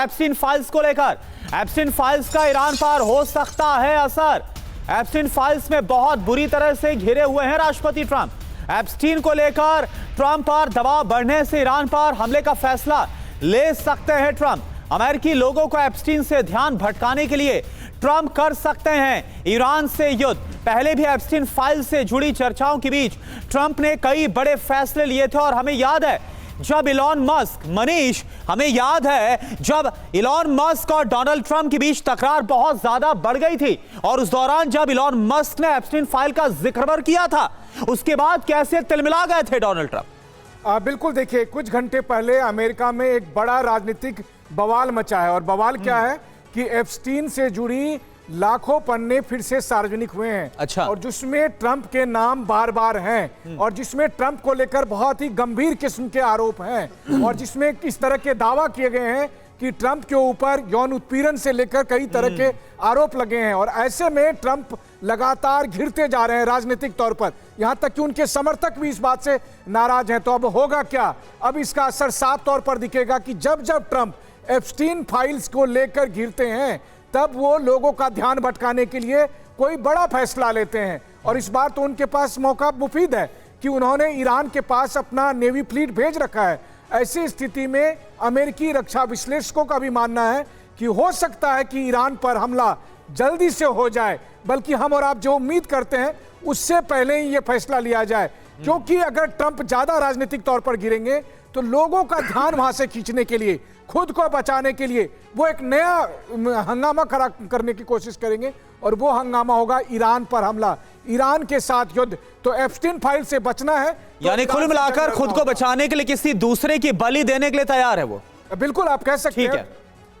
Epstein files को लेकर। Epstein files का ईरान पर हो सकता है असर। एप्स्टीन फाइल्स में बहुत बुरी तरह से घिरे हुए हैं राष्ट्रपति ट्रंप। एप्स्टीन को लेकर ट्रंप पर दबाव बढ़ने से ईरान पर हमले का फैसला ले सकते हैं ट्रंप। अमेरिकी लोगों को एप्स्टीन से ध्यान भटकाने के लिए ट्रंप कर सकते हैं ईरान से युद्ध। पहले भी एप्स्टीन फाइल से जुड़ी चर्चाओं के बीच ट्रंप ने कई बड़े फैसले लिए थे और हमें याद है जब इलॉन मस्क, मनीष, हमें याद है जब इलॉन मस्क और डोनाल्ड ट्रंप के बीच तकरार बहुत ज्यादा बढ़ गई थी और उस दौरान जब इलॉन मस्क ने एप्स्टीन फाइल का जिक्र किया था उसके बाद कैसे तिलमिला गए थे डोनाल्ड ट्रंप। बिल्कुल, देखिए कुछ घंटे पहले अमेरिका में एक बड़ा राजनीतिक बवाल मचा है और बवाल क्या है कि एप्स्टीन से जुड़ी लाखों पन्ने फिर से सार्वजनिक हुए हैं। अच्छा। और जिसमें ट्रंप के नाम बार बार हैं और जिसमें ट्रंप को लेकर बहुत ही गंभीर किस्म के आरोप हैं और जिसमें इस तरह के दावा किए गए हैं कि ट्रंप के ऊपर यौन उत्पीड़न से लेकर कई तरह के आरोप लगे हैं। और ऐसे में ट्रंप लगातार घिरते जा रहे हैं राजनीतिक तौर पर, यहां तक कि उनके समर्थक भी इस बात से नाराज हैं। तो अब होगा क्या? अब इसका असर साफ तौर पर दिखेगा कि जब जब ट्रंप एप्स्टीन फाइल्स को लेकर घिरते हैं तब वो लोगों का ध्यान भटकाने के लिए कोई बड़ा फैसला लेते हैं। और इस बार तो उनके पास मौका मुफीद है कि उन्होंने ईरान के पास अपना नेवी फ्लीट भेज रखा है। ऐसी स्थिति में अमेरिकी रक्षा विश्लेषकों का भी मानना है कि हो सकता है कि ईरान पर हमला जल्दी से हो जाए, बल्कि हम और आप जो उम्मीद करते हैं उससे पहले ही यह फैसला लिया जाए। क्योंकि अगर ट्रंप ज्यादा राजनीतिक तौर पर गिरेंगे तो लोगों का ध्यान वहां से खींचने के लिए, खुद को बचाने के लिए वो एक नया हंगामा खड़ा करने की कोशिश करेंगे और वो हंगामा होगा ईरान पर हमला, ईरान के साथ युद्ध। तो एप्स्टीन फाइल से बचना है, तो यानी कुल मिलाकर खुद को बचाने के लिए किसी दूसरे की बलि देने के लिए तैयार है वो। बिल्कुल, आप कह सकते हैं। ठीक है,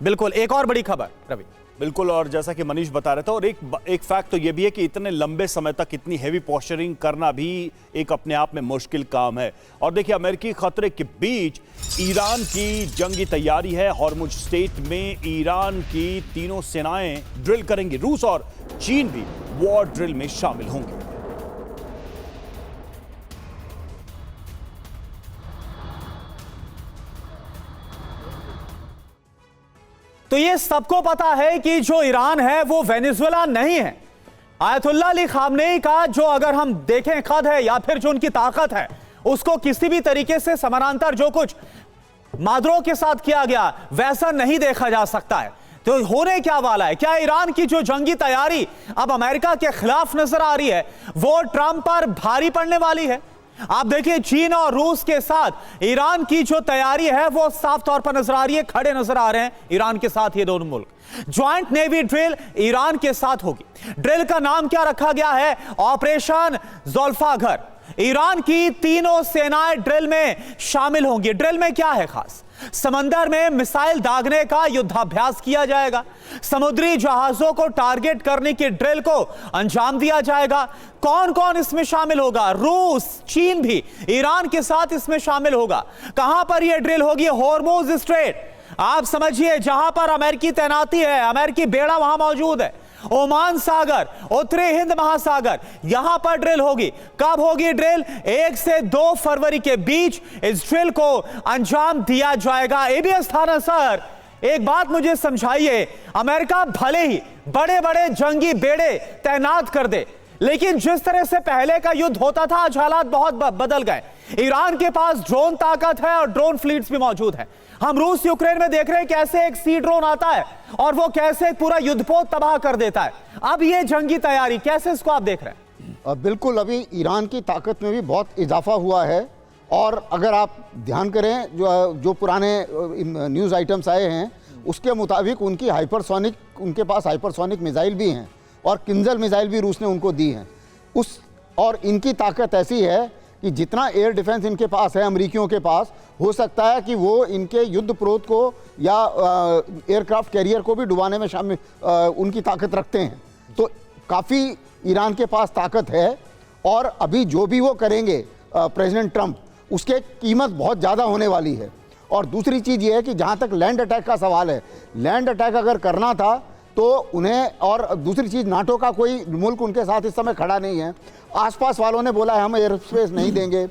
बिल्कुल। एक और बड़ी खबर रवि। बिल्कुल, और जैसा कि मनीष बता रहे थे, और एक फैक्ट तो ये भी है कि इतने लंबे समय तक इतनी हेवी पोस्चरिंग करना भी एक अपने आप में मुश्किल काम है। और देखिए, अमेरिकी खतरे के बीच ईरान की जंगी तैयारी है। हॉर्मुज स्टेट में ईरान की तीनों सेनाएं ड्रिल करेंगी। रूस और चीन भी वॉर ड्रिल में शामिल होंगे। तो ये सबको पता है कि जो ईरान है वो वेनेजुएला नहीं है। आयतुल्लाह अली खामनेई का जो अगर हम देखें कद है या फिर जो उनकी ताकत है उसको किसी भी तरीके से समानांतर जो कुछ मादरों के साथ किया गया वैसा नहीं देखा जा सकता है। तो होने क्या वाला है? क्या ईरान की जो जंगी तैयारी अब अमेरिका के खिलाफ नजर आ रही है वो ट्रंप पर भारी पड़ने वाली है? आप देखिए, चीन और रूस के साथ ईरान की जो तैयारी है वो साफ तौर पर नजर आ रही है। खड़े नजर आ रहे हैं ईरान के साथ ये दोनों मुल्क। ज्वाइंट नेवी ड्रिल ईरान के साथ होगी। ड्रिल का नाम क्या रखा गया है? ऑपरेशन ज़ुल्फ़ागर। ईरान की तीनों सेनाएं ड्रिल में शामिल होंगी। ड्रिल में क्या है खास? समंदर में मिसाइल दागने का युद्धाभ्यास किया जाएगा। समुद्री जहाजों को टारगेट करने की ड्रिल को अंजाम दिया जाएगा। कौन कौन इसमें शामिल होगा? रूस, चीन भी ईरान के साथ इसमें शामिल होगा। कहां पर यह ड्रिल होगी? हॉर्मुज स्ट्रेट, आप समझिए जहां पर अमेरिकी तैनाती है, अमेरिकी बेड़ा वहां मौजूद है। ओमान सागर, उत्तरी हिंद महासागर, यहां पर ड्रिल होगी। कब होगी ड्रिल? 1 से 2 फरवरी के बीच इस ड्रिल को अंजाम दिया जाएगा। एबीएस थाना सर, एक बात मुझे समझाइए, अमेरिका भले ही बड़े बड़े जंगी बेड़े तैनात कर दे, लेकिन जिस तरह से पहले का युद्ध होता था आज हालात बहुत बदल गए। ईरान के पास ड्रोन ताकत है और ड्रोन फ्लीट्स भी मौजूद है। हम रूस यूक्रेन में देख रहे हैं कैसे एक सी ड्रोन आता है और वो कैसे पूरा युद्धपोत तबाह कर देता है। अब ये जंगी तैयारी कैसे, इसको आप देख रहे हैं? बिल्कुल, अभी ईरान की ताकत में भी बहुत इजाफा हुआ है। और अगर आप ध्यान करें जो पुराने न्यूज़ आइटम्स आए हैं उसके मुताबिक उनके पास हाइपरसोनिक मिसाइल भी हैं और किंजल मिसाइल भी रूस ने उनको दी हैं। और इनकी ताकत ऐसी है कि जितना एयर डिफेंस इनके पास है, अमरीकियों के पास, हो सकता है कि वो इनके युद्ध प्रोत को या एयरक्राफ्ट कैरियर को भी डुबाने में शामिल उनकी ताकत रखते हैं। तो काफ़ी ईरान के पास ताकत है और अभी जो भी वो करेंगे प्रेसिडेंट ट्रंप, उसके कीमत बहुत ज़्यादा होने वाली है। और दूसरी चीज़ ये है कि जहाँ तक लैंड अटैक का सवाल है, लैंड अटैक अगर करना था तो उन्हें, और दूसरी चीज़ नाटो का कोई मुल्क उनके साथ इस समय खड़ा नहीं है। आसपास वालों ने बोला है हम एयर स्पेस नहीं देंगे।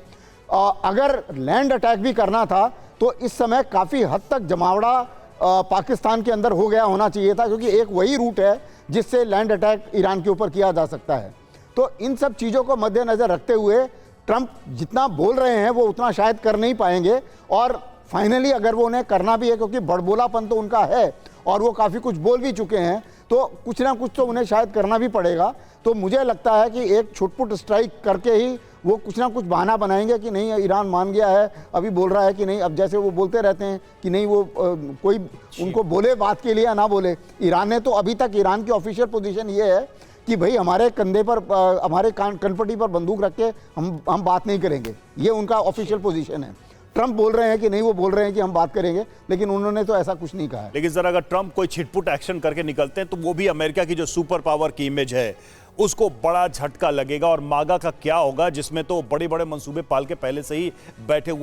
अगर लैंड अटैक भी करना था तो इस समय काफ़ी हद तक जमावड़ा पाकिस्तान के अंदर हो गया होना चाहिए था, क्योंकि एक वही रूट है जिससे लैंड अटैक ईरान के ऊपर किया जा सकता है। तो इन सब चीज़ों को मद्देनज़र रखते हुए ट्रंप जितना बोल रहे हैं वो उतना शायद कर नहीं पाएंगे, और फाइनली अगर वो उन्हें करना भी है, क्योंकि बड़बोलापन तो उनका है और वो काफ़ी कुछ बोल भी चुके हैं, तो कुछ ना कुछ तो उन्हें शायद करना भी पड़ेगा। तो मुझे लगता है कि एक छुटपुट स्ट्राइक करके ही वो कुछ ना कुछ बहाना बनाएंगे कि नहीं ईरान मान गया है, अभी बोल रहा है कि नहीं। अब जैसे वो बोलते रहते हैं कि नहीं वो कोई उनको बोले बात के लिए या ना बोले। ईरान ने तो अभी तक, ईरान की ऑफिशियल पोजीशन ये है कि भाई हमारे कंधे पर, हमारे कनपट्टी पर बंदूक रख के हम बात नहीं करेंगे, ये उनका ऑफिशियल पोजीशन है। ट्रंप बोल रहे हैं कि नहीं, वो बोल रहे हैं कि हम बात करेंगे, लेकिन उन्होंने तो ऐसा कुछ नहीं कहा है। लेकिन जरा अगर ट्रंप कोई छिटपुट एक्शन करके निकलते हैं तो वो भी अमेरिका की जो सुपर पावर की इमेज है उसको बड़ा झटका लगेगा। और मागा का क्या होगा, जिसमें तो बड़े बड़े मंसूबे पाल के पहले से ही बैठे हुए